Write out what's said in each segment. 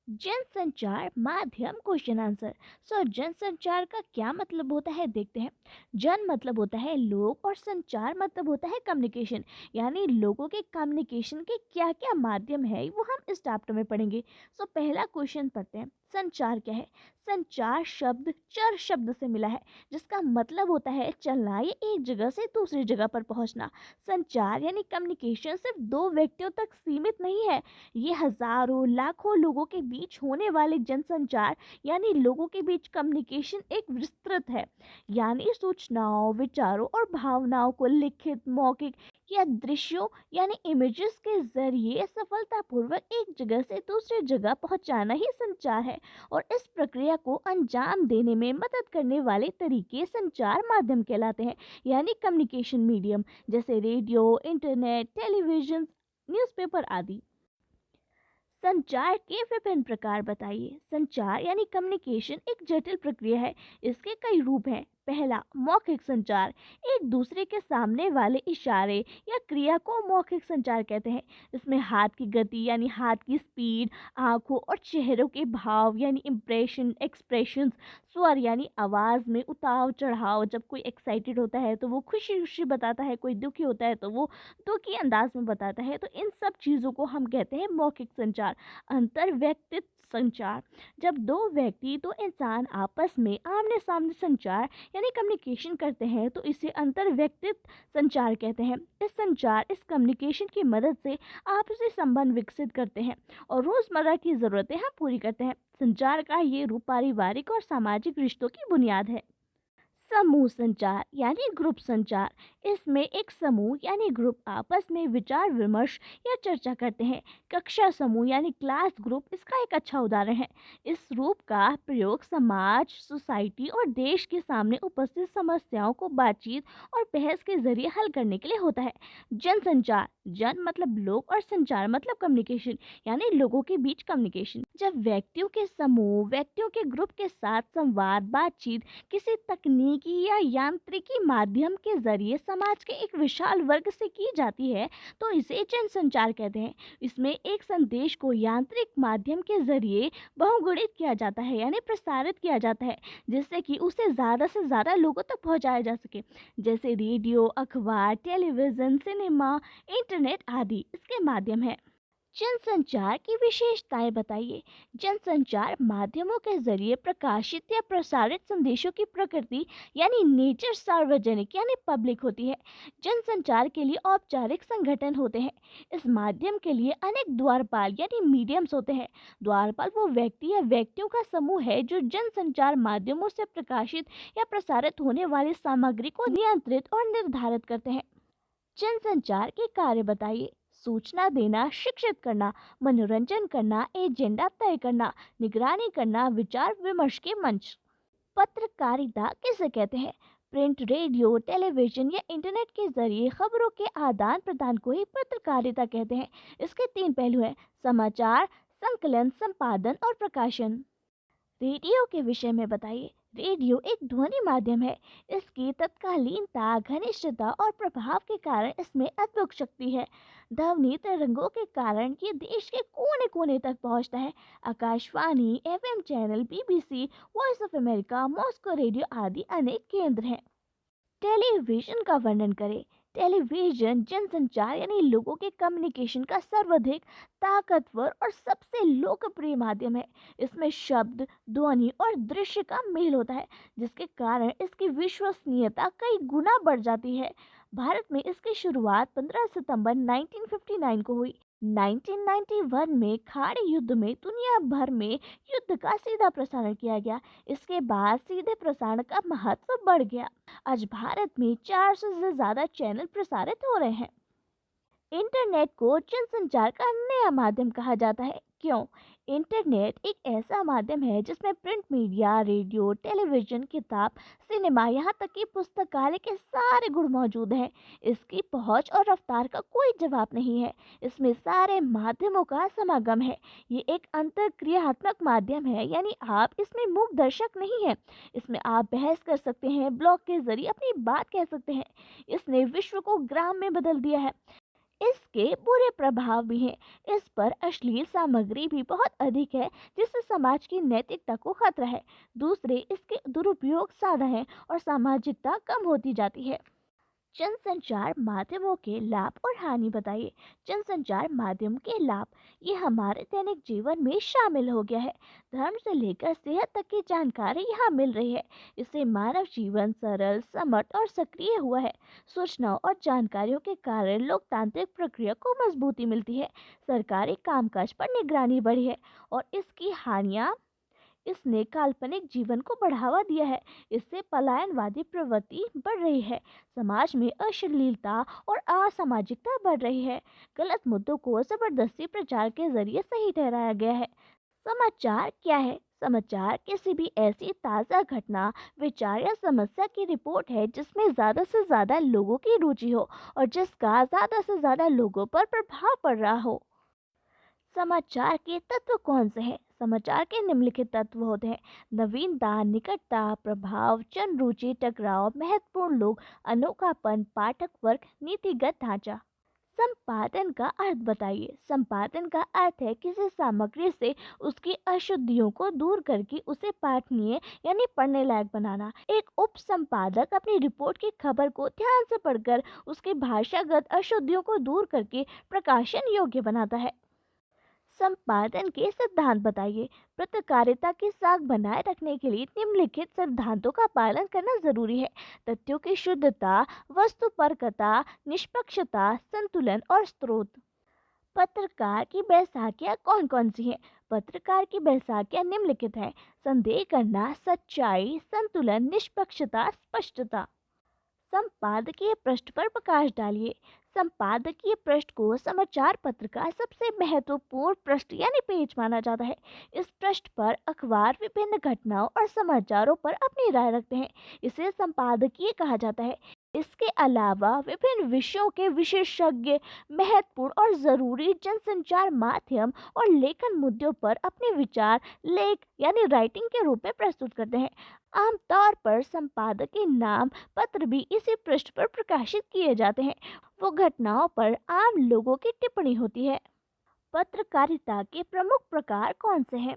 जनसंचार माध्यम question answer. जनसंचार का क्या मतलब होता है देखते हैं। जन मतलब होता है लोग और संचार मतलब होता है कम्युनिकेशन, यानी लोगों के कम्युनिकेशन के क्या क्या माध्यम है वो हम इस चैप्टर में पढ़ेंगे। पहला क्वेश्चन पढ़ते हैं, संचार क्या है। संचार शब्द चर शब्द से मिला है, जिसका मतलब होता है चलना या एक जगह से दूसरी जगह पर पहुंचना। संचार यानी कम्युनिकेशन सिर्फ दो व्यक्तियों तक सीमित नहीं है, ये हजारों लाखों लोगों के बीच होने वाले जनसंचार यानी लोगों के बीच कम्युनिकेशन एक विस्तृत है, यानी सूचनाओं, विचारों और भावनाओं को लिखित, मौखिक या दृश्यों यानी इमेजेस के जरिए सफलतापूर्वक एक जगह से दूसरी जगह पहुंचाना ही संचार है। और इस प्रक्रिया को अंजाम देने में मदद करने वाले तरीके संचार माध्यम कहलाते हैं, यानी कम्युनिकेशन मीडियम, जैसे रेडियो, इंटरनेट, टेलीविजन, न्यूज़पेपर आदि। संचार के विभिन्न प्रकार बताइए। संचार यानी कम्युनिकेशन एक जटिल प्रक्रिया है, इसके कई रूप हैं। पहला, मौखिक संचार, एक दूसरे के सामने वाले इशारे या क्रिया को मौखिक संचार कहते हैं। इसमें हाथ की गति यानी हाथ की स्पीड, आंखों और चेहरों के भाव यानी इम्प्रेशन, एक्सप्रेशंस, स्वर यानी आवाज में उतार चढ़ाव, जब कोई एक्साइटेड होता है तो वो खुशी खुशी बताता है, कोई दुखी होता है तो वो दुखी अंदाज में बताता है, तो इन सब चीज़ों को हम कहते हैं मौखिक संचार। अंतर व्यक्तित्व संचार, जब दो व्यक्ति, दो इंसान आपस में आमने सामने संचार यानी कम्युनिकेशन करते हैं तो इसे अंतर व्यक्तित्व संचार कहते हैं। इस कम्युनिकेशन की मदद से आपसी संबंध विकसित करते हैं और रोजमर्रा की जरूरतें हम पूरी करते हैं। संचार का ये रूप पारिवारिक और सामाजिक रिश्तों की बुनियाद है। समूह संचार यानी ग्रुप संचार, इसमें एक समूह यानी ग्रुप आपस में विचार विमर्श या चर्चा करते हैं। कक्षा समूह यानी क्लास ग्रुप इसका एक अच्छा उदाहरण है। इस रूप का प्रयोग समाज, सोसाइटी और देश के सामने उपस्थित समस्याओं को बातचीत और बहस के जरिए हल करने के लिए होता है। जनसंचार, जन मतलब लोग और संचार मतलब कम्युनिकेशन, यानी लोगों के बीच कम्युनिकेशन। जब व्यक्तियों के समूह, व्यक्तियों के ग्रुप के साथ संवाद, बातचीत किसी तकनीकी या यांत्रिकी माध्यम के जरिए समाज के एक विशाल वर्ग से की जाती है तो इसे जनसंचार कहते हैं। इसमें एक संदेश को यांत्रिक माध्यम के जरिए बहुगुणित किया जाता है यानी प्रसारित किया जाता है, जिससे कि उसे ज़्यादा से ज़्यादा लोगों तक पहुंचाया जा सके, जैसे रेडियो, अखबार, टेलीविज़न, सिनेमा, इंटरनेट आदि इसके माध्यम है। जनसंचार की विशेषताएं बताइए। जनसंचार माध्यमों के जरिए प्रकाशित या प्रसारित संदेशों की प्रकृति यानी नेचर सार्वजनिक यानी पब्लिक होती है। जनसंचार के लिए औपचारिक संगठन होते हैं। इस माध्यम के लिए अनेक द्वारपाल यानी मीडियम्स होते हैं। द्वारपाल वो व्यक्ति या व्यक्तियों का समूह है जो जनसंचार माध्यमों से प्रकाशित या प्रसारित होने वाली सामग्री को नियंत्रित और निर्धारित करते हैं। जनसंचार के कार्य बताइए। सूचना देना, शिक्षित करना, मनोरंजन करना, एजेंडा तय करना, निगरानी करना, विचार विमर्श के मंच। पत्रकारिता किसे कहते हैं? प्रिंट, रेडियो, टेलीविजन या इंटरनेट के जरिए खबरों के आदान प्रदान को ही पत्रकारिता कहते हैं। इसके तीन पहलू हैं: समाचार, संकलन, संपादन और प्रकाशन। रेडियो के विषय में बताइए। रेडियो एक ध्वनि माध्यम है। इसकी तत्कालीनता, घनिष्ठता और प्रभाव के कारण इसमें अद्भुत शक्ति है। ध्वनि तरंगों के कारण ये देश के कोने कोने तक पहुंचता है। Akashvani, FM channel, BBC, voice of America, Moscow radio आदि अनेक केंद्र हैं। टेलीविजन का वर्णन करें। टेलीविजन जनसंचार यानी लोगों के कम्युनिकेशन का सर्वाधिक ताकतवर और सबसे लोकप्रिय माध्यम है। इसमें शब्द, ध्वनि और दृश्य का मेल होता है, जिसके कारण इसकी विश्वसनीयता कई गुना बढ़ जाती है। भारत में इसकी शुरुआत 15 सितंबर 1959 को हुई। 1991 में खाड़ी युद्ध में दुनिया भर में युद्ध का सीधा प्रसारण किया गया। इसके बाद सीधे प्रसारण का महत्व बढ़ गया। आज भारत में 400 से ज्यादा चैनल प्रसारित हो रहे हैं। इंटरनेट को जनसंचार का नया माध्यम कहा जाता है। क्यों? इंटरनेट एक ऐसा माध्यम है जिसमें प्रिंट मीडिया, रेडियो, टेलीविजन, किताब, सिनेमा, यहाँ तक कि पुस्तकालय के सारे गुण मौजूद हैं। इसकी पहुंच और रफ्तार का कोई जवाब नहीं है। इसमें सारे माध्यमों का समागम है। ये एक अंतरक्रियात्मक माध्यम है, यानी आप इसमें मूक दर्शक नहीं है। इसमें आप बहस कर सकते हैं, ब्लॉग के जरिए अपनी बात कह सकते हैं। इसने विश्व को ग्राम में बदल दिया है। इसके बुरे प्रभाव भी हैं। इस पर अश्लील सामग्री भी बहुत अधिक है, जिससे समाज की नैतिकता को खतरा है। दूसरे, इसके दुरुपयोग ज्यादा है और सामाजिकता कम होती जाती है। जनसंचार माध्यमों के लाभ और हानि बताइए। जनसंचार माध्यम के लाभ, ये हमारे दैनिक जीवन में शामिल हो गया है। धर्म से लेकर सेहत तक की जानकारी यहाँ मिल रही है। इससे मानव जीवन सरल, समर्थ और सक्रिय हुआ है। सूचनाओं और जानकारियों के कारण लोकतांत्रिक प्रक्रिया को मजबूती मिलती है। सरकारी कामकाज पर निगरानी बढ़ी है। और इसकी हानियाँ, इसने काल्पनिक जीवन को बढ़ावा दिया है। इससे पलायनवादी प्रवृत्ति बढ़ रही है। समाज में अश्लीलता और असामाजिकता बढ़ रही है। गलत मुद्दों को जबरदस्ती प्रचार के जरिए सही ठहराया गया है। समाचार क्या है? समाचार किसी भी ऐसी ताज़ा घटना, विचार या समस्या की रिपोर्ट है जिसमें ज़्यादा से ज़्यादा लोगों की रुचि हो और जिसका ज़्यादा से ज़्यादा लोगों पर प्रभाव पड़ रहा हो। समाचार के तत्व कौन से हैं? समाचार के निम्नलिखित तत्व होते हैं: नवीनता, निकटता, प्रभाव, जन रुचि, टकराव, महत्वपूर्ण लोग, अनोखापन, पाठक वर्ग, नीतिगत ढांचा। संपादन का अर्थ बताइए। संपादन का अर्थ है किसी सामग्री से उसकी अशुद्धियों को दूर करके उसे पाठनीय यानी पढ़ने लायक बनाना। एक उप संपादक अपनी रिपोर्ट की खबर को ध्यान से पढ़कर उसकी भाषागत अशुद्धियों को दूर करके प्रकाशन योग्य बनाता है। संपादन के सिद्धांत बताइए। पत्रकारिता की साख बनाए रखने के लिए निम्नलिखित सिद्धांतों का पालन करना जरूरी है: तथ्यों की शुद्धता, वस्तुपरकता, निष्पक्षता, संतुलन और स्रोत। पत्रकार की बैसाखियां कौन कौन सी हैं? पत्रकार की बैसाखियां निम्नलिखित है: संदेह करना, सच्चाई, संतुलन, निष्पक्षता, स्पष्टता। संपादकीय पृष्ठ पर प्रकाश डालिए। संपादकीय पृष्ठ को समाचार पत्र का सबसे महत्वपूर्ण पृष्ठ यानी पेज माना जाता है। इस पृष्ठ पर अखबार विभिन्न घटनाओं और समाचारों पर अपनी राय रखते हैं। इसे संपादकीय कहा जाता है। इसके अलावा विभिन्न विषयों के विशेषज्ञ महत्वपूर्ण और जरूरी जनसंचार माध्यम और लेखन मुद्दों पर अपने विचार लेख यानी राइटिंग के रूप में प्रस्तुत करते हैं। आमतौर पर संपादक के नाम पत्र भी इसी पृष्ठ पर प्रकाशित किए जाते हैं। वो घटनाओं पर आम लोगों की टिप्पणी होती है। पत्रकारिता के प्रमुख प्रकार कौन से हैं?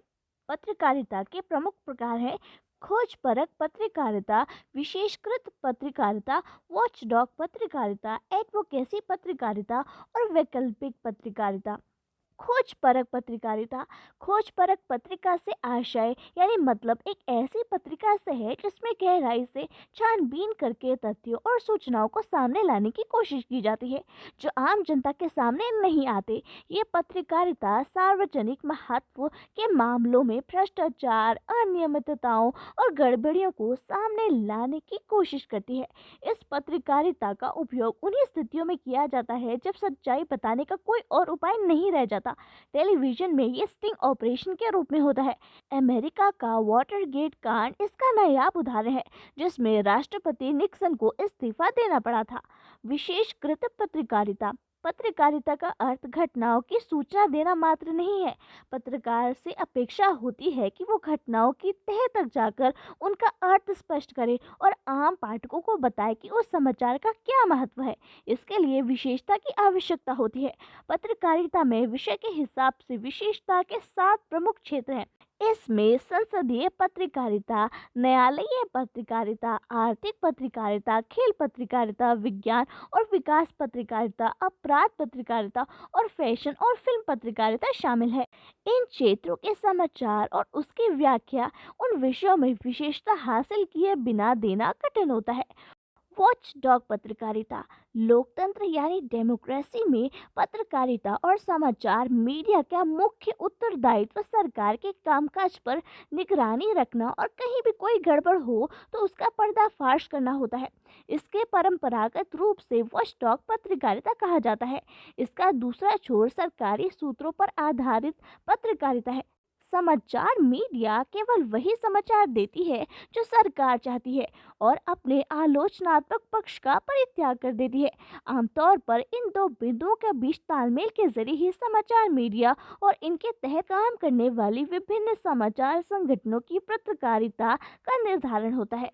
पत्रकारिता के प्रमुख प्रकार हैं: खोजपरक पत्रकारिता, विशेषकृत पत्रकारिता, वॉचडॉग पत्रकारिता, एडवोकेसी पत्रकारिता और वैकल्पिक पत्रकारिता। खोजपरक पत्रकारिता। खोजपरक पत्रिका से आशय यानी मतलब एक ऐसी पत्रिका से है जिसमें गहराई से छानबीन करके तथ्यों और सूचनाओं को सामने लाने की कोशिश की जाती है जो आम जनता के सामने नहीं आते। ये पत्रकारिता सार्वजनिक महत्व के मामलों में भ्रष्टाचार, अनियमितताओं और गड़बड़ियों को सामने लाने की कोशिश करती है। इस पत्रकारिता का उपयोग उन्हीं स्थितियों में किया जाता है जब सच्चाई बताने का कोई और उपाय नहीं रह जाता। टेलीविजन में ये स्टिंग ऑपरेशन के रूप में होता है। अमेरिका का वाटरगेट कांड इसका नायाब उदाहरण है, जिसमें राष्ट्रपति निक्सन को इस्तीफा देना पड़ा था। विशेषकृत पत्रकारिता। पत्रकारिता का अर्थ घटनाओं की सूचना देना मात्र नहीं है। पत्रकार से अपेक्षा होती है कि वो घटनाओं की तह तक जाकर उनका अर्थ स्पष्ट करे और आम पाठकों को बताए कि उस समाचार का क्या महत्व है। इसके लिए विशेषता की आवश्यकता होती है। पत्रकारिता में विषय के हिसाब से विशेषता के 7 प्रमुख क्षेत्र हैं। इसमें संसदीय पत्रकारिता, न्यायालयीय पत्रकारिता, आर्थिक पत्रकारिता, खेल पत्रकारिता, विज्ञान और विकास पत्रकारिता, अपराध पत्रकारिता और फैशन और फिल्म पत्रकारिता शामिल है। इन क्षेत्रों के समाचार और उसकी व्याख्या उन विषयों में विशेषता हासिल किए बिना देना कठिन होता है। वॉच डॉग पत्रकारिता। लोकतंत्र यानी डेमोक्रेसी में पत्रकारिता और समाचार मीडिया का मुख्य उत्तरदायित्व सरकार के कामकाज पर निगरानी रखना और कहीं भी कोई गड़बड़ हो तो उसका पर्दाफाश करना होता है। इसके परंपरागत रूप से वॉच डॉग पत्रकारिता कहा जाता है। इसका दूसरा छोर सरकारी सूत्रों पर आधारित पत्रकारिता है। समाचार मीडिया केवल वही समाचार देती है जो सरकार चाहती है और अपने आलोचनात्मक पक्ष का परित्याग कर देती है। आमतौर पर इन दो बिंदुओं के बीच तालमेल के जरिए ही समाचार मीडिया और इनके तहत काम करने वाली विभिन्न समाचार संगठनों की पत्रकारिता का निर्धारण होता है।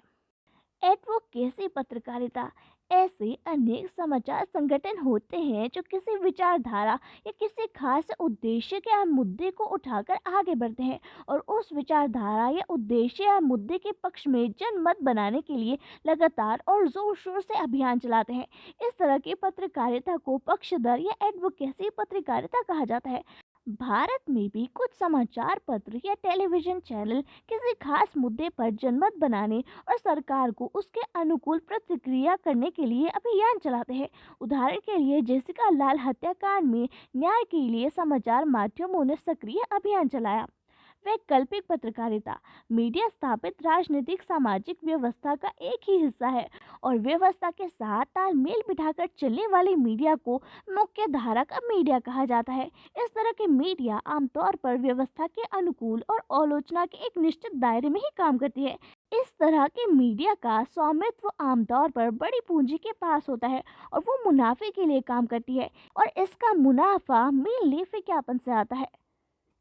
एडवोकेसी पत्रकारिता। ऐसे अनेक समाचार संगठन होते हैं जो किसी विचारधारा या किसी खास उद्देश्य के मुद्दे को उठाकर आगे बढ़ते हैं और उस विचारधारा या उद्देश्य या मुद्दे के पक्ष में जनमत बनाने के लिए लगातार और जोर शोर से अभियान चलाते हैं। इस तरह की पत्रकारिता को पक्षधर या एडवोकेसी पत्रकारिता कहा जाता है। भारत में भी कुछ समाचार पत्र या टेलीविजन चैनल किसी खास मुद्दे पर जनमत बनाने और सरकार को उसके अनुकूल प्रतिक्रिया करने के लिए अभियान चलाते हैं। उदाहरण के लिए जेसिका लाल हत्याकांड में न्याय के लिए समाचार माध्यमों ने सक्रिय अभियान चलाया। वैकल्पिक पत्रकारिता मीडिया स्थापित राजनीतिक सामाजिक व्यवस्था का एक ही हिस्सा है और व्यवस्था के साथ तालमेल बिठाकर चलने वाली मीडिया को मुख्य धारा का मीडिया कहा जाता है। इस तरह के मीडिया आमतौर पर व्यवस्था के अनुकूल और आलोचना के एक निश्चित दायरे में ही काम करती है। इस तरह के मीडिया का स्वामित्व आमतौर पर बड़ी पूंजी के पास होता है और वो मुनाफे के लिए काम करती है और इसका मुनाफा मेनली विज्ञापन से आता है।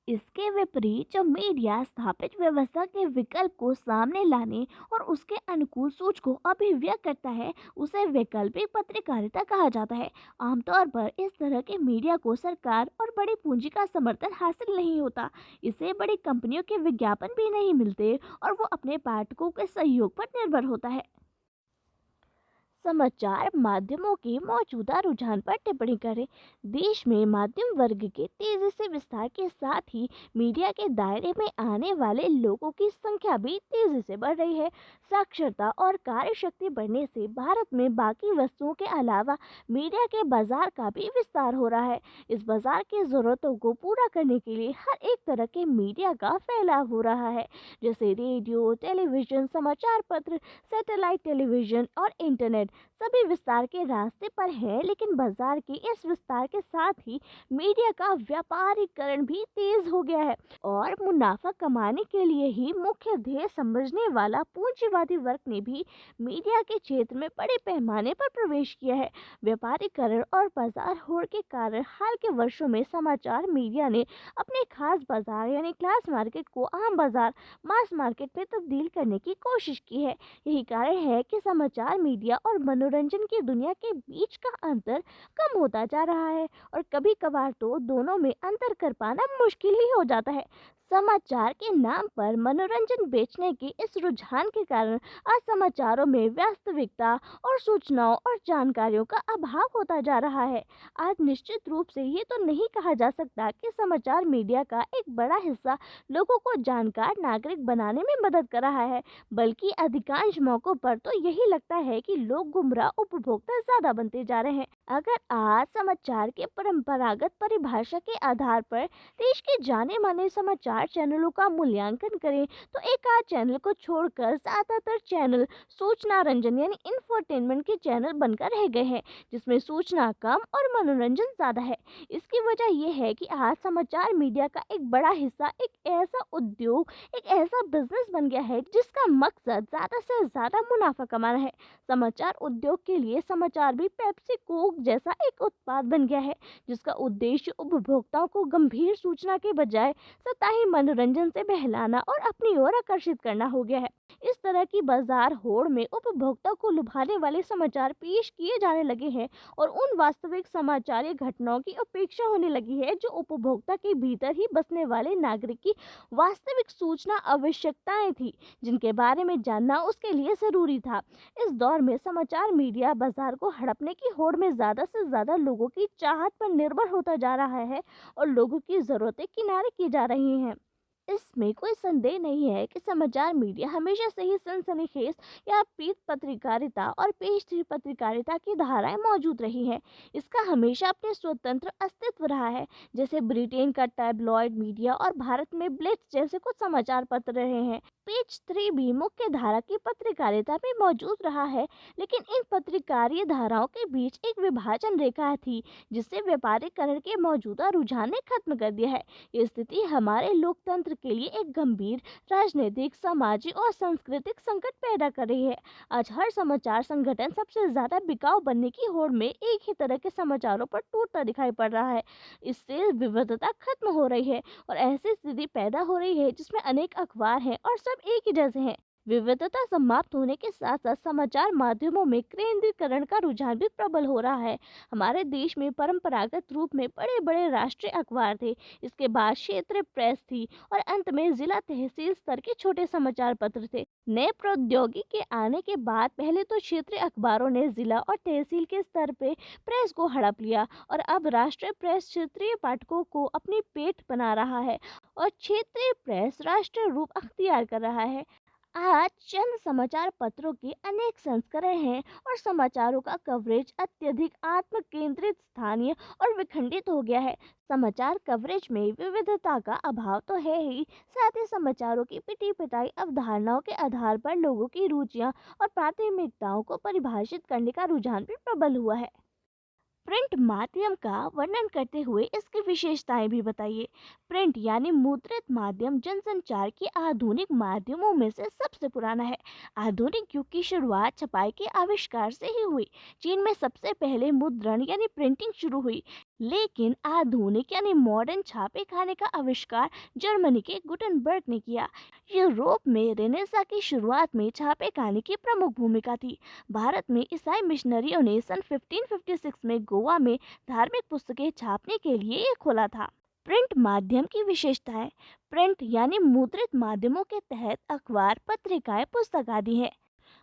इसके विपरीत जो मीडिया स्थापित व्यवस्था के विकल्प को सामने लाने और उसके अनुकूल सोच को अभिव्यक्त करता है उसे वैकल्पिक पत्रकारिता कहा जाता है। आमतौर पर इस तरह के मीडिया को सरकार और बड़ी पूंजी का समर्थन हासिल नहीं होता, इसे बड़ी कंपनियों के विज्ञापन भी नहीं मिलते और वो अपने पाठकों के सहयोग पर निर्भर होता है। समाचार माध्यमों के मौजूदा रुझान पर टिप्पणी करें। देश में माध्यम वर्ग के तेजी से विस्तार के साथ ही मीडिया के दायरे में आने वाले लोगों की संख्या भी तेजी से बढ़ रही है। साक्षरता और कार्यशक्ति बढ़ने से भारत में बाकी वस्तुओं के अलावा मीडिया के बाजार का भी विस्तार हो रहा है। इस बाजार की जरूरतों को पूरा करने के लिए हर एक तरह के मीडिया का फैलाव हो रहा है, जैसे रेडियो, टेलीविजन, समाचार पत्र, सैटेलाइट टेलीविजन और इंटरनेट सभी विस्तार के रास्ते पर है। लेकिन बाजार के इस विस्तार के साथ ही मीडिया का व्यापारीकरण भी तेज हो गया है और मुनाफा कमाने के लिए ही मुख्य ध्येय समझने वाला पूंजीवादी वर्ग ने भी मीडिया के क्षेत्र में बड़े पैमाने पर प्रवेश किया है। व्यापारीकरण और बाजार होड़ के कारण हाल के वर्षों में समाचार मीडिया ने अपने खास बाजार यानी क्लास मार्केट को आम बाजार मास मार्केट में तब्दील करने की कोशिश की है। यही कारण है कि समाचार मीडिया और मनोरंजन की दुनिया के बीच का अंतर कम होता जा रहा है और कभी कभार तो दोनों में अंतर कर पाना मुश्किल ही हो जाता है। समाचार के नाम पर मनोरंजन बेचने के इस रुझान के कारण आज समाचारों में वास्तविकता और सूचनाओं और जानकारियों का अभाव होता जा रहा है। आज निश्चित रूप से ये तो नहीं कहा जा सकता कि समाचार मीडिया का एक बड़ा हिस्सा लोगों को जानकार नागरिक बनाने में मदद कर रहा है, बल्कि अधिकांश मौकों पर तो यही लगता है कि लोग गुमराह उपभोक्ता ज्यादा बनते जा रहे हैं। अगर आज समाचार के परंपरागत परिभाषा के आधार पर देश के जाने माने समाचार चैनलों का मूल्यांकन करें तो एक आध चैनल को छोड़कर ज्यादातर चैनल सूचना रंजन यानी इंफोटेनमेंट के चैनल बनकर रह गए हैं, जिसमें सूचना कम और मनोरंजन ज्यादा है। इसकी वजह यह है कि आज समाचार मीडिया का एक बड़ा हिस्सा एक ऐसा उद्योग, एक ऐसा बिजनेस बन गया है जिसका मकसद ज्यादा से ज्यादा मुनाफा कमाना है। समाचार उद्योग के लिए समाचार भी पेप्सी कोक जैसा एक उत्पाद बन गया है, जिसका उद्देश्य उपभोक्ताओं को गंभीर सूचना के बजाय सतही मनोरंजन से बहलाना और अपनी ओर आकर्षित करना हो गया है। इस तरह की बाजार होड़ में उपभोक्ता को लुभाने वाले समाचार पेश किए जाने लगे हैं और उन वास्तविक समाचार घटनाओं की उपेक्षा होने लगी है जो उपभोक्ता के भीतर ही बसने वाले नागरिक की वास्तविक सूचना आवश्यकताएं थी, जिनके बारे में जानना उसके लिए जरूरी था। इस दौर में समाचार मीडिया बाजार को हड़पने की होड़ में ज्यादा से ज्यादा लोगों की चाहत पर निर्भर होता जा रहा है और लोगों की जरूरतें किनारे की जा रही हैं। इसमें कोई संदेह नहीं है कि समाचार मीडिया हमेशा से ही सनसनीखेज या पीत पत्रकारिता और पेशतरी पत्रकारिता की धाराएं मौजूद रही है। इसका हमेशा अपने स्वतंत्र अस्तित्व रहा है, जैसे ब्रिटेन का टैबलॉइड मीडिया और भारत में ब्लिट्ज जैसे कुछ समाचार पत्र रहे हैं। पेज 3 भी मुख्य धारा की पत्रकारिता में मौजूद रहा है, लेकिन इन पत्रकारीय धाराओं के बीच एक विभाजन रेखा थी जिससे व्यापारीकरण के मौजूदा रुझान ने खत्म कर दिया है। ये स्थिति हमारे लोकतंत्र के लिए एक गंभीर राजनीतिक, सामाजिक और सांस्कृतिक संकट पैदा कर रही है। आज हर समाचार संगठन सबसे ज्यादा बिकाऊ बनने की होड़ में एक ही तरह के समाचारों पर टूटता दिखाई पड़ रहा है। इससे विविधता खत्म हो रही है और ऐसी स्थिति पैदा हो रही है जिसमें अनेक अखबार हैं और सब एक ही जैसे हैं। विविधता समाप्त होने के साथ साथ समाचार माध्यमों में केंद्रीकरण का रुझान भी प्रबल हो रहा है। हमारे देश में परंपरागत रूप में बड़े बड़े राष्ट्रीय अखबार थे, इसके बाद क्षेत्रीय प्रेस थी और अंत में जिला तहसील स्तर के छोटे समाचार पत्र थे। नए प्रौद्योगिकी के आने के बाद पहले तो क्षेत्रीय अखबारों ने जिला और तहसील के स्तर पे प्रेस को हड़प लिया और अब राष्ट्रीय प्रेस क्षेत्रीय पाठकों को अपनी पेट बना रहा है और क्षेत्रीय प्रेस राष्ट्रीय रूप अख्तियार कर रहा है। आज चंद समाचार पत्रों के अनेक संस्करण हैं और समाचारों का कवरेज अत्यधिक आत्म केंद्रित, स्थानीय और विखंडित हो गया है। समाचार कवरेज में विविधता का अभाव तो है ही, साथ ही समाचारों की पिटी पिटाई अवधारणाओं के आधार पर लोगों की रुचियां और प्राथमिकताओं को परिभाषित करने का रुझान भी प्रबल हुआ है। प्रिंट माध्यम का वर्णन करते हुए इसकी विशेषताएं भी बताइए। प्रिंट यानी मुद्रित माध्यम जनसंचार के आधुनिक माध्यमों में से सबसे पुराना है। आधुनिक युग की शुरुआत छपाई के आविष्कार से ही हुई। चीन में सबसे पहले मुद्रण यानी प्रिंटिंग शुरू हुई, लेकिन आधुनिक यानी मॉडर्न छापे खाने का आविष्कार जर्मनी के गुटेनबर्ग ने किया। यूरोप में रेनेसा की शुरुआत में छापे खाने की प्रमुख भूमिका थी। भारत में ईसाई मिशनरियों ने सन 1556 में गोवा में धार्मिक पुस्तकें छापने के लिए ये खोला था। प्रिंट माध्यम की विशेषताएं। प्रिंट यानी मुद्रित माध्यमों के तहत अखबार, पत्रिकाएं, पुस्तक आदि है।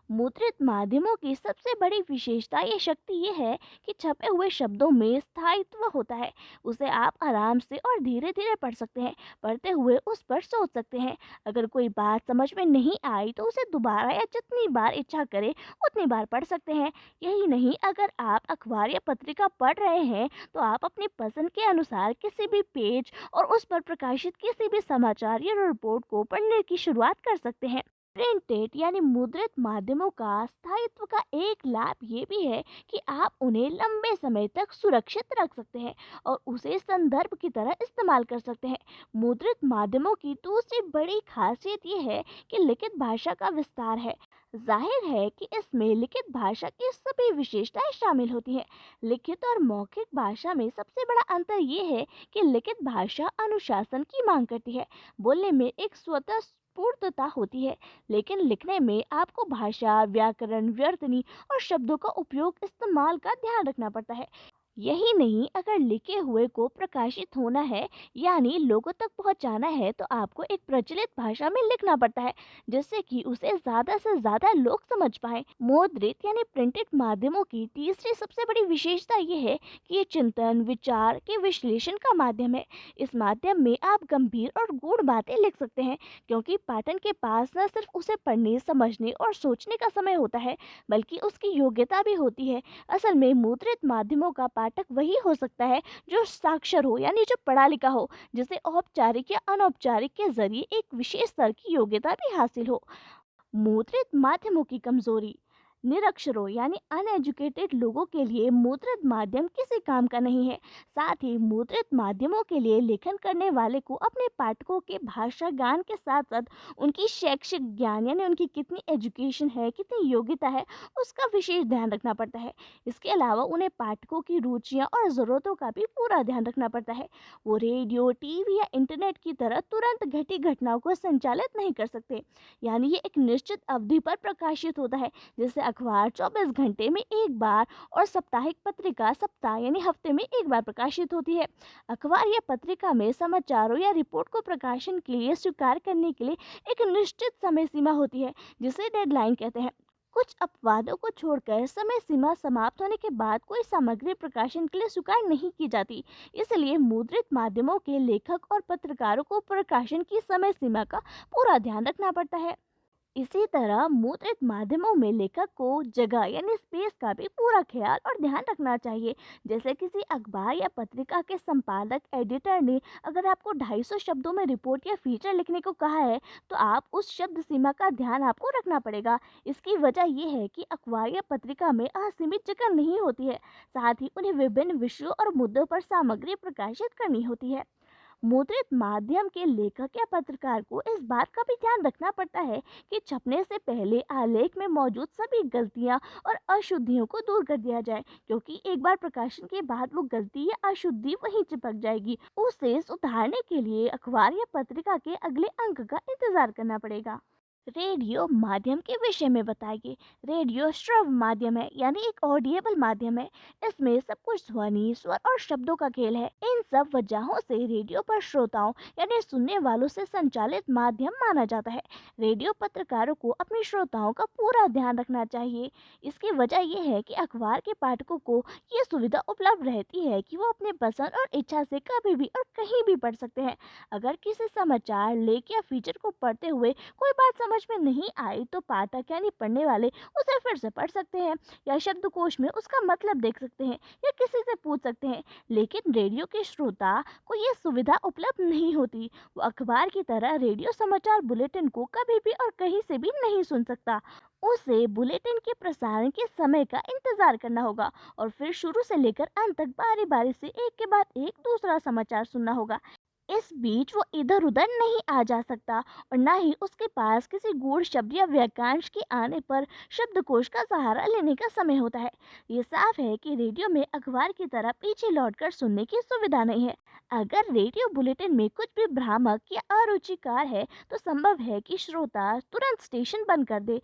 मुद्रित माध्यमों की सबसे बड़ी विशेषता ये शक्ति ये है कि छपे हुए शब्दों में स्थायित्व होता है। उसे आप आराम से और धीरे धीरे पढ़ सकते हैं। पढ़ते हुए उस पर सोच सकते हैं। अगर कोई बात समझ में नहीं आई तो उसे दोबारा या जितनी बार इच्छा करे उतनी बार पढ़ सकते हैं। यही नहीं, अगर आप अखबार या पत्रिका पढ़ रहे हैं तो आप अपनी पसंद के अनुसार किसी भी पेज और उस पर प्रकाशित किसी भी समाचार या रिपोर्ट को पढ़ने की शुरुआत कर सकते हैं। प्रिंटेड यानी मुद्रित माध्यमों का स्थायित्व का एक लाभ ये भी है कि आप उन्हें लंबे समय तक सुरक्षित रख सकते हैं और उसे संदर्भ की तरह इस्तेमाल कर सकते हैं। मुद्रित माध्यमों की दूसरी बड़ी खासियत ये है कि लिखित भाषा का विस्तार है। जाहिर है कि इसमें लिखित भाषा की सभी विशेषताएं शामिल होती हैं। लिखित और मौखिक भाषा में सबसे बड़ा अंतर ये है कि लिखित भाषा अनुशासन की मांग करती है। बोलने में एक स्वतः स्फूर्तता होती है, लेकिन लिखने में आपको भाषा, व्याकरण, व्यर्थनी और शब्दों का उपयोग, इस्तेमाल का ध्यान रखना पड़ता है। यही नहीं, अगर लिखे हुए को प्रकाशित होना है यानी लोगों तक पहुंचाना है तो आपको एक प्रचलित भाषा में लिखना पड़ता है, जिससे कि उसे ज्यादा से ज्यादा लोग समझ पाए। मुद्रित यानी प्रिंटेड माध्यमों की तीसरी सबसे बड़ी विशेषता ये है कि ये चिंतन, विचार के विश्लेषण का माध्यम है। इस माध्यम में आप गंभीर और गूढ़ बातें लिख सकते हैं, क्योंकि पाठन के पास न सिर्फ उसे पढ़ने, समझने और सोचने का समय होता है, बल्कि उसकी योग्यता भी होती है। असल में मुद्रित माध्यमों का पाठक वही हो सकता है जो साक्षर हो, यानी जो पढ़ा लिखा हो, जिसे औपचारिक या अनौपचारिक के जरिए एक विशेष स्तर की योग्यता भी हासिल हो। मुद्रित माध्यमों की कमजोरी। निरक्षरों यानी अनएजुकेटेड लोगों के लिए मुद्रित माध्यम किसी काम का नहीं है। साथ ही मुद्रित माध्यमों के लिए लेखन करने वाले को अपने पाठकों के भाषा ज्ञान के साथ साथ उनकी शैक्षिक ज्ञान यानी उनकी कितनी एजुकेशन है, कितनी योग्यता है, उसका विशेष ध्यान रखना पड़ता है। इसके अलावा उन्हें पाठकों की रुचियां और ज़रूरतों का भी पूरा ध्यान रखना पड़ता है। वो रेडियो, टीवी या इंटरनेट की तरह तुरंत घटी घटनाओं को संचालित नहीं कर सकते, यानी ये एक निश्चित अवधि पर प्रकाशित होता है। जैसे अखबार 24 घंटे में एक बार और साप्ताहिक पत्रिका सप्ताह यानी हफ्ते में एक बार प्रकाशित होती है। अखबार या पत्रिका में समाचारों या रिपोर्ट को प्रकाशन के लिए स्वीकार करने के लिए एक निश्चित समय सीमा होती है, जिसे डेडलाइन कहते हैं। कुछ अपवादों को छोड़कर समय सीमा समाप्त होने के बाद कोई सामग्री प्रकाशन के लिए स्वीकार नहीं की जाती। इसलिए मुद्रित माध्यमों के लेखक और पत्रकारों को प्रकाशन की समय सीमा का पूरा ध्यान रखना पड़ता है। इसी तरह मुद्रित माध्यमों में लेखक को जगह यानी स्पेस का भी पूरा ख्याल और ध्यान रखना चाहिए। जैसे किसी अखबार या पत्रिका के संपादक, एडिटर ने अगर आपको 250 शब्दों में रिपोर्ट या फीचर लिखने को कहा है, तो आप उस शब्द सीमा का ध्यान आपको रखना पड़ेगा। इसकी वजह यह है कि अखबार या पत्रिका में असीमित जगह नहीं होती है, साथ ही उन्हें विभिन्न विषयों और मुद्दों पर सामग्री प्रकाशित करनी होती है। मुद्रित माध्यम के लेखक या पत्रकार को इस बात का भी ध्यान रखना पड़ता है कि छपने से पहले आलेख में मौजूद सभी गलतियां और अशुद्धियों को दूर कर दिया जाए, क्योंकि एक बार प्रकाशन के बाद वो गलती या अशुद्धि वहीं चिपक जाएगी। उसे सुधारने के लिए अखबार या पत्रिका के अगले अंक का इंतजार करना पड़ेगा। रेडियो माध्यम के विषय में बताइए। रेडियो श्रव्य माध्यम है, यानी एक ऑडिएबल माध्यम है। इसमें सब कुछ ध्वनि, स्वर और शब्दों का खेल है। इन सब वजहों से रेडियो पर श्रोताओं यानी सुनने वालों से संचालित माध्यम माना जाता है। रेडियो पत्रकारों को अपने श्रोताओं का पूरा ध्यान रखना चाहिए। इसकी वजह यह है कि अखबार के पाठकों को ये सुविधा उपलब्ध रहती है कि वो अपने पसंद और इच्छा से कभी भी और कहीं भी पढ़ सकते हैं। अगर किसी समाचार, लेख या फीचर को पढ़ते हुए कोई बात समझ में नहीं आई तो पाठक यानी पढ़ने वाले उसे फिर से पढ़ सकते हैं, या शब्दकोश में उसका मतलब देख सकते हैं, या किसी से पूछ सकते हैं। लेकिन रेडियो के श्रोता को यह सुविधा उपलब्ध नहीं होती। वो अखबार की तरह रेडियो समाचार बुलेटिन को कभी भी और कहीं से भी नहीं सुन सकता। उसे बुलेटिन के प्रसारण के समय का इंतजार करना होगा और फिर शुरू से लेकर अंत तक बारी बारी से एक के बाद एक दूसरा समाचार सुनना होगा। इस बीच वो इधर उधर नहीं आ जा सकता और ना ही उसके पास किसी गूढ़ शब्द या वाक्यांश के आने पर शब्दकोश का सहारा लेने का समय होता है। ये साफ है कि रेडियो में अखबार की तरह पीछे लौटकर सुनने की सुविधा नहीं है। अगर रेडियो बुलेटिन में कुछ भी भ्रामक या अरुचिकार है तो संभव है कि श्रोता तुरंत स्टेशन बंद कर दे।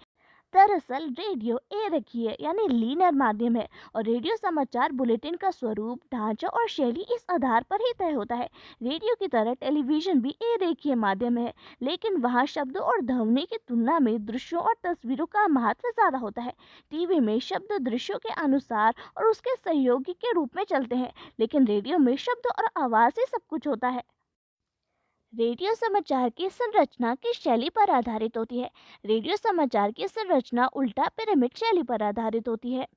दरअसल रेडियो ए रखिए यानी लीनर माध्यम है और रेडियो समाचार बुलेटिन का स्वरूप, ढांचा और शैली इस आधार पर ही तय होता है। रेडियो की तरह टेलीविजन भी ए रेखीय माध्यम है, लेकिन वहाँ शब्दों और ध्वनि की तुलना में दृश्यों और तस्वीरों का महत्व ज्यादा होता है। टीवी में शब्द दृश्यों के अनुसार और उसके सहयोगी के रूप में चलते हैं, लेकिन रेडियो में शब्द और आवाज ही सब कुछ होता है। रेडियो समाचार की संरचना किस शैली पर आधारित होती है? रेडियो समाचार की संरचना उल्टा पिरामिड शैली पर आधारित होती है।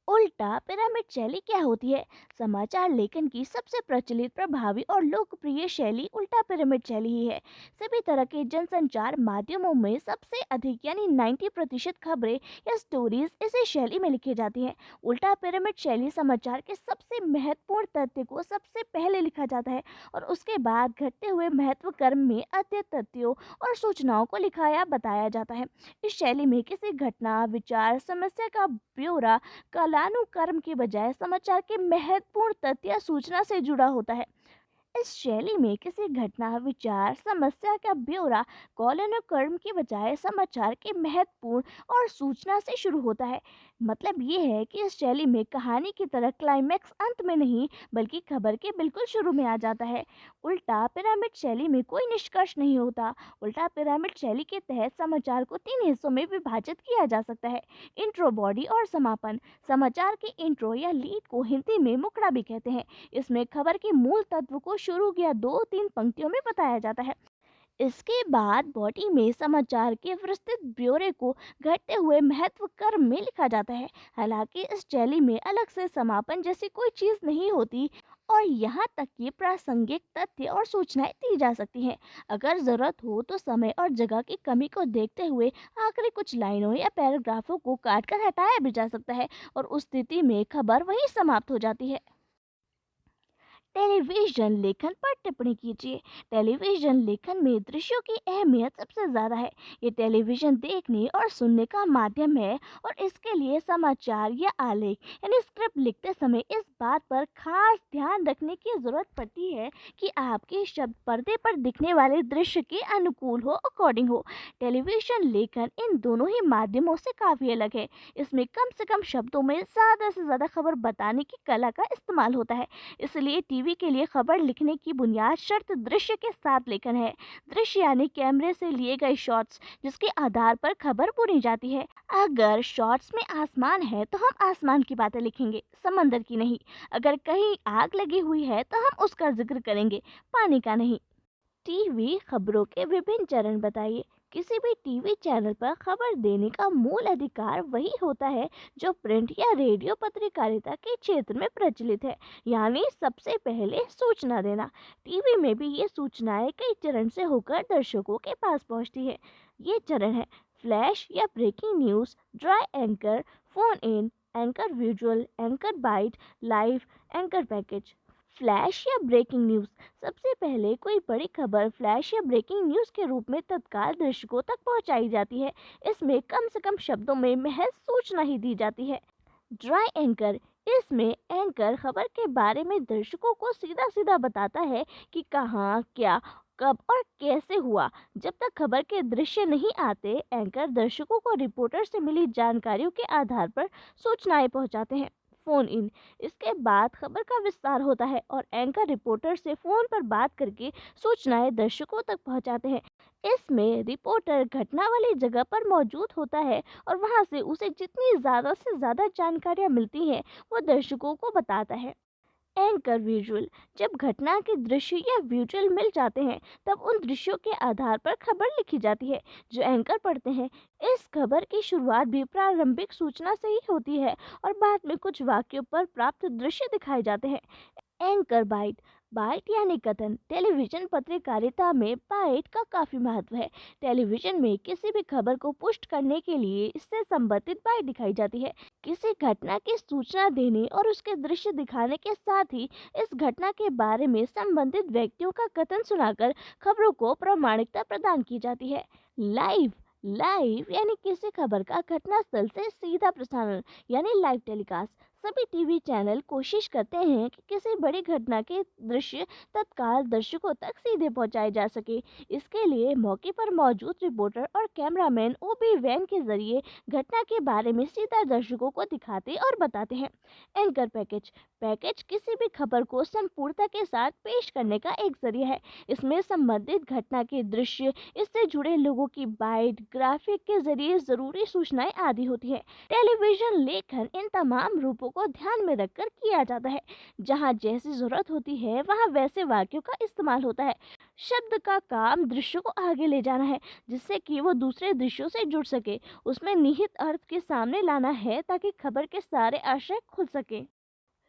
उल्टा पिरामिड शैली क्या होती है? समाचार लेखन की सबसे प्रचलित, प्रभावी और लोकप्रिय शैली उल्टा पिरामिड शैली ही है। सभी तरह के जनसंचार माध्यमों में सबसे अधिक यानी 90% खबरें या स्टोरीज इसी शैली में लिखी जाती हैं। उल्टा पिरामिड शैली समाचार के सबसे महत्वपूर्ण तथ्य को सबसे पहले लिखा जाता है और उसके बाद घटते हुए महत्व क्रम में अन्य तथ्यों और सूचनाओं को लिखा या बताया जाता है। इस शैली में किसी घटना, विचार, समस्या का ब्यौरा कालानुक्रम के बजाय समाचार के महत्वपूर्ण तथ्य या सूचना से जुड़ा होता है। इस शैली में किसी घटना, विचार, समस्या का ब्यौरा कॉलानुक्रम के बजाय समाचार के महत्वपूर्ण और सूचना से शुरू होता है। मतलब ये है कि इस शैली में कहानी की तरह क्लाइमैक्स अंत में नहीं बल्कि खबर के बिल्कुल शुरू में आ जाता है। उल्टा पिरामिड शैली में कोई निष्कर्ष नहीं होता। उल्टा पिरामिड शैली के तहत समाचार को 3 हिस्सों में विभाजित किया जा सकता है: इंट्रो, बॉडी और समापन। समाचार के इंट्रो या लीड को हिंदी में मुखड़ा भी कहते हैं। इसमें खबर के मूल तत्व को शुरू या 2-3 पंक्तियों में बताया जाता है। इसके बाद बॉडी में समाचार के विस्तृत ब्यौरे को घटते हुए महत्व क्रम में लिखा जाता है। हालांकि इस शैली में अलग से समापन जैसी कोई चीज नहीं होती और यहाँ तक कि प्रासंगिक तथ्य और सूचनाएं दी जा सकती हैं। अगर जरूरत हो तो समय और जगह की कमी को देखते हुए आखिरी कुछ लाइनों या पैराग्राफों को काटकर हटाया भी जा सकता है और उस स्थिति में खबर वहीं समाप्त हो जाती है। टेलीविजन लेखन पर टिप्पणी कीजिए। टेलीविजन लेखन में दृश्यों की अहमियत सबसे ज़्यादा है। ये टेलीविजन देखने और सुनने का माध्यम है और इसके लिए समाचार या आलेख यानी स्क्रिप्ट लिखते समय इस बात पर खास ध्यान रखने की ज़रूरत पड़ती है कि आपके शब्द पर्दे पर दिखने वाले दृश्य के अनुकूल हो, अकॉर्डिंग हो। टेलीविजन लेखन इन दोनों ही माध्यमों से काफ़ी अलग है। इसमें कम से कम शब्दों में ज़्यादा से ज़्यादा खबर बताने की कला का इस्तेमाल होता है। इसलिए टीवी के लिए खबर लिखने की बुनियाद शर्त दृश्य के साथ लेखन है। दृश्य यानी कैमरे से लिए गए शॉट्स जिसके आधार पर खबर बुनी जाती है। अगर शॉट्स में आसमान है तो हम आसमान की बातें लिखेंगे, समंदर की नहीं। अगर कहीं आग लगी हुई है तो हम उसका जिक्र करेंगे, पानी का नहीं। टीवी खबरों के विभिन्न चरण बताइए। किसी भी टीवी चैनल पर खबर देने का मूल अधिकार वही होता है जो प्रिंट या रेडियो पत्रकारिता के क्षेत्र में प्रचलित है, यानी सबसे पहले सूचना देना। टीवी में भी ये सूचनाएं कई चरण से होकर दर्शकों के पास पहुंचती है। ये चरण है: फ्लैश या breaking news, dry anchor, phone in, anchor visual, anchor bite, live, anchor package. Flash या ब्रेकिंग न्यूज़: सबसे पहले कोई बड़ी खबर फ्लैश या ब्रेकिंग न्यूज़ के रूप में तत्काल दर्शकों तक पहुंचाई जाती है। इसमें कम से कम शब्दों में महज सूचना ही दी जाती है। ड्राई एंकर: इसमें एंकर खबर के बारे में दर्शकों को सीधा सीधा बताता है कि कहाँ, क्या कब और कैसे हुआ। जब तक खबर के दृश्य नहीं आते, एंकर दर्शकों को रिपोर्टर से मिली जानकारियों के आधार पर सूचनाएं पहुंचाते हैं। फोन इन, इसके बाद खबर का विस्तार होता है और एंकर रिपोर्टर से फोन पर बात करके सूचनाएं दर्शकों तक पहुंचाते हैं। इसमें रिपोर्टर घटना वाली जगह पर मौजूद होता है और वहां से उसे जितनी ज़्यादा से ज़्यादा जानकारियां मिलती हैं वो दर्शकों को बताता है। एंकर विजुअल, जब घटना के दृश्य या विजुअल मिल जाते हैं तब उन दृश्यों के आधार पर खबर लिखी जाती है जो एंकर पढ़ते हैं। इस खबर की शुरुआत भी प्रारंभिक सूचना से ही होती है और बाद में कुछ वाक्यों पर प्राप्त दृश्य दिखाए जाते हैं। एंकर बाइट, बाइट यानी कथन। टेलीविजन पत्रकारिता में बाइट का काफी महत्व है। टेलीविजन में किसी भी खबर को पुष्ट करने के लिए इससे संबंधित बाइट दिखाई जाती है। किसी घटना की सूचना देने और उसके दृश्य दिखाने के साथ ही इस घटना के बारे में संबंधित व्यक्तियों का कथन सुनाकर खबरों को प्रामाणिकता प्रदान की जाती है। लाइव, लाइव यानी किसी खबर का घटनास्थल से सीधा प्रसारण यानी लाइव टेलीकास्ट। सभी टीवी चैनल कोशिश करते हैं कि किसी बड़ी घटना के दृश्य तत्काल दर्शकों तक सीधे पहुंचाए जा सके। इसके लिए मौके पर मौजूद रिपोर्टर और कैमरामैन ओबी वैन के जरिए घटना के बारे में सीधा दर्शकों को दिखाते और बताते हैं। एंकर पैकेज, पैकेज किसी भी खबर को संपूर्णता के साथ पेश करने का एक जरिया है। इसमें संबंधित घटना के दृश्य, इससे जुड़े लोगों की बाइट, ग्राफिक के जरिए जरूरी सूचनाएं आदि होती है। टेलीविजन लेखन इन तमाम रूपों को ध्यान में रखकर किया जाता है। जहां जैसी जरूरत होती है वहां वैसे वाक्यों का इस्तेमाल होता है। शब्द का काम दृश्यों को आगे ले जाना है जिससे कि वो दूसरे दृश्यों से जुड़ सके। उसमें निहित अर्थ के सामने लाना है ताकि खबर के सारे आशय खुल सके।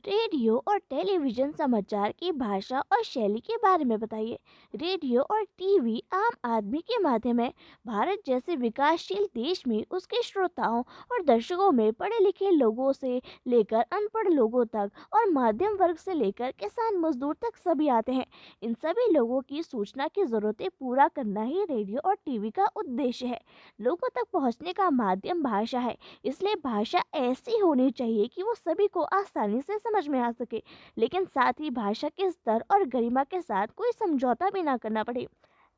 रेडियो और टेलीविजन समाचार की भाषा और शैली के बारे में बताइए। रेडियो और टीवी आम आदमी के माध्यम है। भारत जैसे विकासशील देश में उसके श्रोताओं और दर्शकों में पढ़े लिखे लोगों से लेकर अनपढ़ लोगों तक और मध्यम वर्ग से लेकर किसान मजदूर तक सभी आते हैं। इन सभी लोगों की सूचना की जरूरतें पूरा करना ही रेडियो और टीवी का उद्देश्य है। लोगों तक पहुंचने का माध्यम भाषा है, इसलिए भाषा ऐसी होनी चाहिए कि वो सभी को आसानी से समझ में आ सके, लेकिन साथ ही भाषा के स्तर और गरिमा के साथ कोई समझौता भी ना करना पड़े।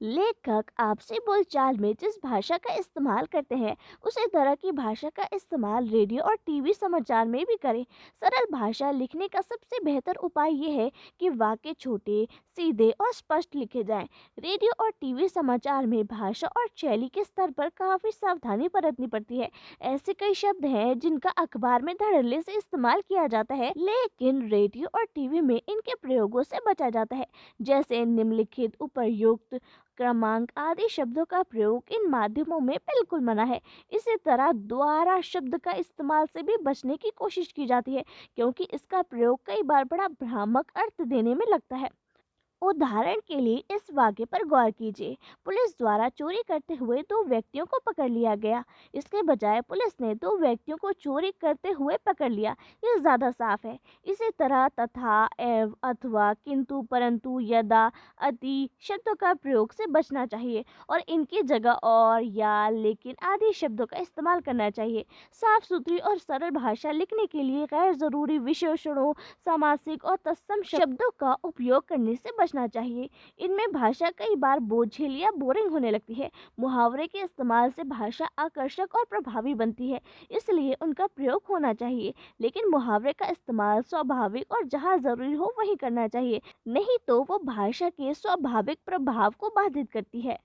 लेखक आपसी बोलचाल में जिस भाषा का इस्तेमाल करते हैं उसी तरह की भाषा का इस्तेमाल रेडियो और टीवी समाचार में भी करें। सरल भाषा लिखने का सबसे बेहतर उपाय ये है कि वाक्य छोटे, सीधे और स्पष्ट लिखे जाएं। रेडियो और टीवी समाचार में भाषा और शैली के स्तर पर काफ़ी सावधानी बरतनी पड़ती है। ऐसे कई शब्द हैं जिनका अखबार में धड़ल्ले से इस्तेमाल किया जाता है, लेकिन रेडियो और टीवी में इनके प्रयोगों से बचा जाता है। जैसे निम्नलिखित, उपर्युक्त, क्रमांक आदि शब्दों का प्रयोग इन माध्यमों में बिल्कुल मना है। इसी तरह द्वारा शब्द का इस्तेमाल से भी बचने की कोशिश की जाती है क्योंकि इसका प्रयोग कई बार बड़ा भ्रामक अर्थ देने में लगता है। उदाहरण के लिए इस वाक्य पर गौर कीजिए। पुलिस द्वारा चोरी करते हुए दो व्यक्तियों को पकड़ लिया गया। इसके बजाय पुलिस ने दो व्यक्तियों को चोरी करते हुए पकड़ लिया। ये ज़्यादा साफ है। इसी तरह तथा, एवं, अथवा, किंतु, परंतु, यदा, अति शब्दों का प्रयोग से बचना चाहिए और इनकी जगह और, या, लेकिन आदि शब्दों का इस्तेमाल करना चाहिए। साफ सुथरी और सरल भाषा लिखने के लिए गैर जरूरी विशेषणों, सामासिक और तत्सम शब्दों का उपयोग करने से बचना चाहिए। इनमें भाषा कई बार बोझिल या बोरिंग होने लगती है। मुहावरे के इस्तेमाल से भाषा आकर्षक और प्रभावी बनती है, इसलिए उनका प्रयोग होना चाहिए, लेकिन मुहावरे का इस्तेमाल स्वाभाविक और जहाँ जरूरी हो वही करना चाहिए, नहीं तो वो भाषा के स्वाभाविक प्रभाव को बाधित करती है।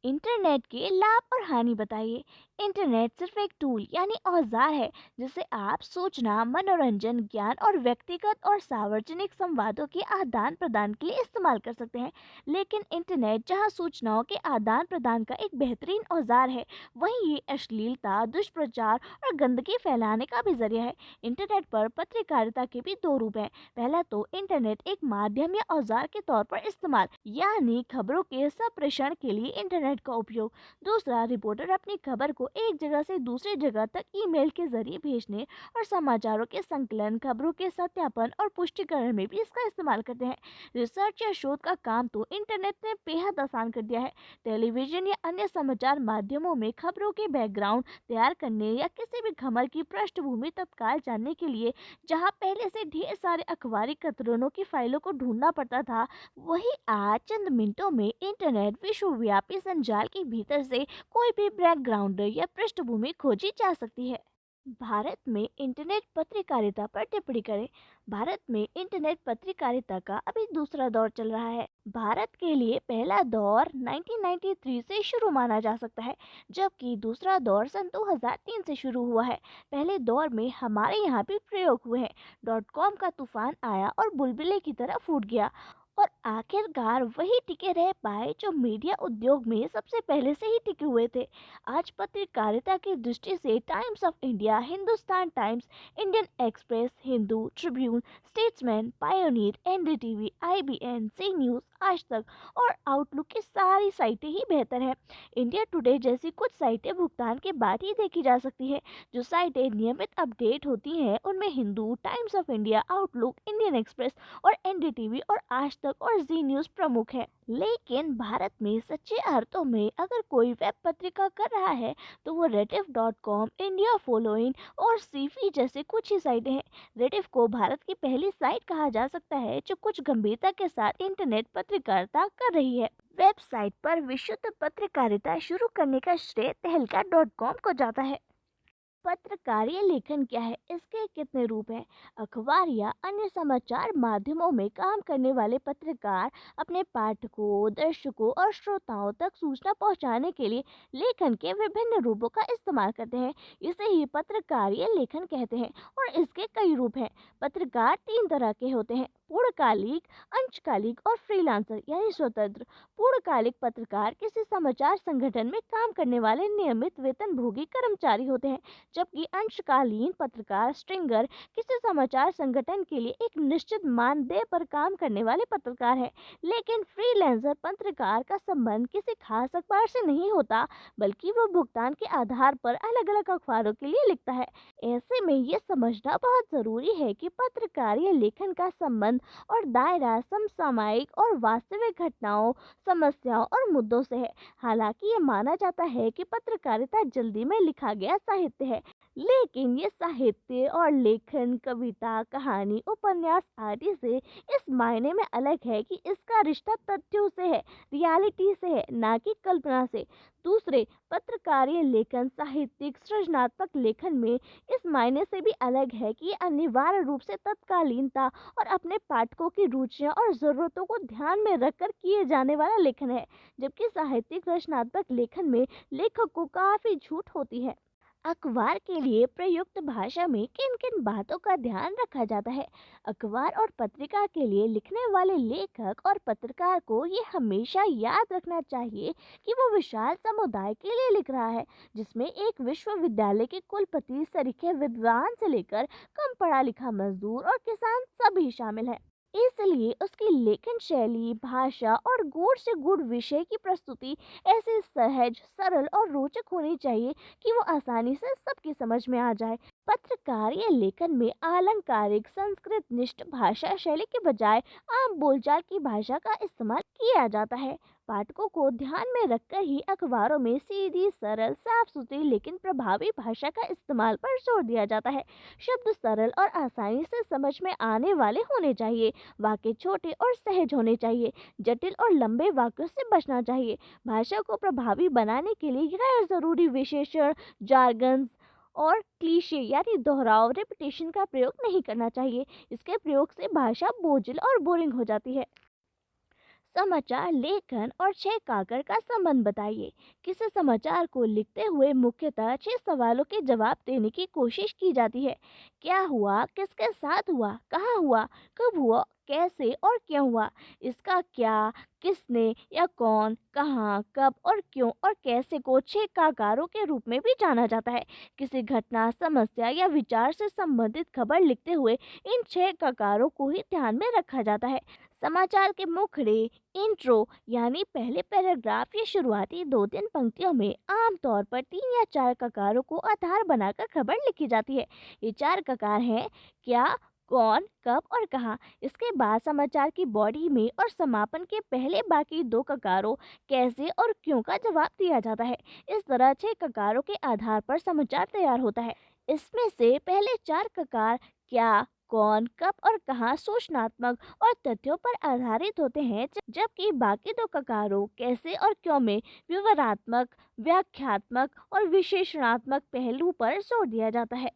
इंटरनेट के लाभ और हानि बताइए। इंटरनेट सिर्फ एक टूल यानी औजार है जिसे आप सूचना, मनोरंजन, ज्ञान और व्यक्तिगत और सार्वजनिक संवादों के आदान प्रदान के लिए इस्तेमाल कर सकते हैं। लेकिन इंटरनेट जहां सूचनाओं के आदान प्रदान का एक बेहतरीन औजार है, वहीं ये अश्लीलता, दुष्प्रचार और गंदगी फैलाने का भी जरिया है। इंटरनेट पर पत्रकारिता के भी दो रूप हैं। पहला तो इंटरनेट एक माध्यम या औजार के तौर पर इस्तेमाल, यानी खबरों के संप्रेषण के लिए इंटरनेट इंटरनेट का उपयोग। दूसरा, रिपोर्टर अपनी खबर को एक जगह से दूसरी जगह तक ईमेल के जरिए भेजने और समाचारों के संकलन, खबरों के सत्यापन और पुष्टिकरण में भी इसका इस्तेमाल करते हैं। रिसर्च या शोध का काम तो इंटरनेट ने बेहद आसान कर दिया है। टेलीविजन या अन्य समाचार माध्यमों में खबरों के बैकग्राउंड तैयार करने या किसी भी खबर की पृष्ठभूमि तत्काल जानने के लिए जहां पहले से ढेर सारे अखबारी कतरनों की फाइलों को ढूंढना पड़ता था, वही आज चंद मिनटों में इंटरनेट विश्वव्यापी संजाल के भीतर से कोई भी बैकग्राउंड या पृष्ठभूमि खोजी जा सकती है। भारत में इंटरनेट पत्रकारिता पर टिप्पणी करें। भारत में इंटरनेट पत्रकारिता का अभी दूसरा दौर चल रहा है। भारत के लिए पहला दौर 1993 से शुरू माना जा सकता है, जबकि दूसरा दौर सन 2003 से शुरू हुआ है। पहले दौर में हमारे यहाँ भी प्रयोग हुए हैं। .com का तूफान आया और बुलबुले की तरह फूट गया, और आखिरकार वही टिके रह पाए जो मीडिया उद्योग में सबसे पहले से ही टिके हुए थे। आज पत्रकारिता की दृष्टि से Times of India, Hindustan Times, Indian Express, Hindu, Tribune, Statesman, Pioneer, NDTV, IBN, C News, Aaj Tak और आउटलुक की सारी साइटें ही बेहतर हैं। इंडिया टुडे जैसी कुछ साइटें भुगतान के बाद ही देखी जा सकती है। जो साइटें नियमित अपडेट होती हैं उनमें Hindu, times of India, outlook, Indian express और एनडीटीवी और आज तक और जी न्यूज़ प्रमुख है। लेकिन भारत में सच्चे अर्थों में अगर कोई वेब पत्रिका कर रहा है तो वो रेडिफ.com, इंडिया फॉलोइंग और सीफी जैसे कुछ ही साइटें हैं। रेडिफ को भारत की पहली साइट कहा जा सकता है जो कुछ गंभीरता के साथ इंटरनेट पत्रकारिता कर रही है। वेबसाइट पर विशुद्ध पत्रकारिता शुरू करने का श्रेय तहलका.com को जाता है। पत्रकारीय लेखन क्या है, इसके कितने रूप हैं? अखबार या अन्य समाचार माध्यमों में काम करने वाले पत्रकार अपने पाठकों, दर्शकों और श्रोताओं तक सूचना पहुंचाने के लिए लेखन के विभिन्न रूपों का इस्तेमाल करते हैं। इसे ही पत्रकारीय लेखन कहते हैं और इसके कई रूप हैं। पत्रकार तीन तरह के होते हैं: पूर्णकालिक, अंशकालिक और फ्रीलांसर यानी स्वतंत्र। पूर्णकालिक पत्रकार किसी समाचार संगठन में काम करने वाले नियमित वेतनभोगी कर्मचारी होते हैं, जबकि अंशकालीन पत्रकार स्ट्रिंगर किसी समाचार संगठन के लिए एक निश्चित मानदेय पर काम करने वाले पत्रकार हैं। लेकिन फ्रीलांसर पत्रकार का संबंध किसी खास अखबार से नहीं होता, बल्कि वो भुगतान के आधार पर अलग अलग अखबारों के लिए लिखता है। ऐसे में ये समझना बहुत जरूरी है कि पत्रकारीय लेखन का संबंध और दायरा समसामयिक और वास्तविक घटनाओं, समस्याओं और मुद्दों से है। हालांकि ये माना जाता है कि पत्रकारिता जल्दी में लिखा गया साहित्य है, लेकिन ये साहित्य और लेखन, कविता, कहानी, उपन्यास आदि से इस मायने में अलग है कि इसका रिश्ता तथ्यों से है, रियलिटी से है, ना कि कल्पना से। दूसरे, पत्रकारीय लेखन साहित्यिक सृजनात्मक लेखन में इस मायने से भी अलग है कि ये अनिवार्य रूप से तत्कालीनता और अपने पाठकों की रुचियां और ज़रूरतों को ध्यान में रखकर किए जाने वाला लेखन है, जबकि साहित्यिक रचनात्मक लेखन में लेखक को काफ़ी छूट होती है। अखबार के लिए प्रयुक्त भाषा में किन किन बातों का ध्यान रखा जाता है? अखबार और पत्रिका के लिए लिखने वाले लेखक और पत्रकार को ये हमेशा याद रखना चाहिए कि वो विशाल समुदाय के लिए लिख रहा है, जिसमें एक विश्वविद्यालय के कुलपति, सरीखे विद्वान से लेकर कम पढ़ा लिखा मजदूर और किसान सभी शामिल हैं। इसलिए उसकी लेखन शैली, भाषा और गूढ़ से गूढ़ विषय की प्रस्तुति ऐसे सहज, सरल और रोचक होनी चाहिए कि वो आसानी से सबकी समझ में आ जाए। पत्रकारीय लेखन में अलंकारिक, संस्कृत निष्ठ भाषा शैली के बजाय आम बोलचाल की भाषा का इस्तेमाल किया जाता है। पाठकों को ध्यान में रखकर ही अखबारों में सीधी, सरल, साफ सुथरी लेकिन प्रभावी भाषा का इस्तेमाल पर जोर दिया जाता है। शब्द सरल और आसानी से समझ में आने वाले होने चाहिए। वाक्य छोटे और सहज होने चाहिए। जटिल और लंबे वाक्यों से बचना चाहिए। भाषा को प्रभावी बनाने के लिए गैर जरूरी विशेषण, जार्गन्स और क्लीशे यानी दोहराव, रेपिटेशन का प्रयोग नहीं करना चाहिए। इसके प्रयोग से भाषा बोझिल और बोरिंग हो जाती है। समाचार लेखन और छह काकर का संबंध बताइए। किसी समाचार को लिखते हुए मुख्यतः 6 सवालों के जवाब देने की कोशिश की जाती है: क्या हुआ, किसके साथ हुआ, कहाँ हुआ, कब हुआ, कैसे और क्यों हुआ। इसका क्या, किसने या कौन, कहाँ, कब और क्यों और कैसे को 6 काकारों के रूप में भी जाना जाता है। किसी घटना, समस्या या विचार से संबंधित खबर लिखते हुए इन 6 काकारों को ही ध्यान में रखा जाता है। समाचार के मुखड़े इंट्रो यानी पहले पैराग्राफ या शुरुआती 2-3 पंक्तियों में आमतौर पर 3 या 4 ककारों को आधार बनाकर खबर लिखी जाती है। ये 4 ककार हैं क्या, कौन, कब और कहाँ। इसके बाद समाचार की बॉडी में और समापन के पहले बाकी 2 ककारों कैसे और क्यों का जवाब दिया जाता है। इस तरह 6 ककारों के आधार पर समाचार तैयार होता है। इसमें से पहले 4 ककार क्या, कौन, कब और कहाँ सूचनात्मक और तथ्यों पर आधारित होते हैं, जबकि बाकी 2 ककारों कैसे और क्यों में विवरणात्मक, व्याख्यात्मक और विशेषणात्मक पहलू पर जोर दिया जाता है।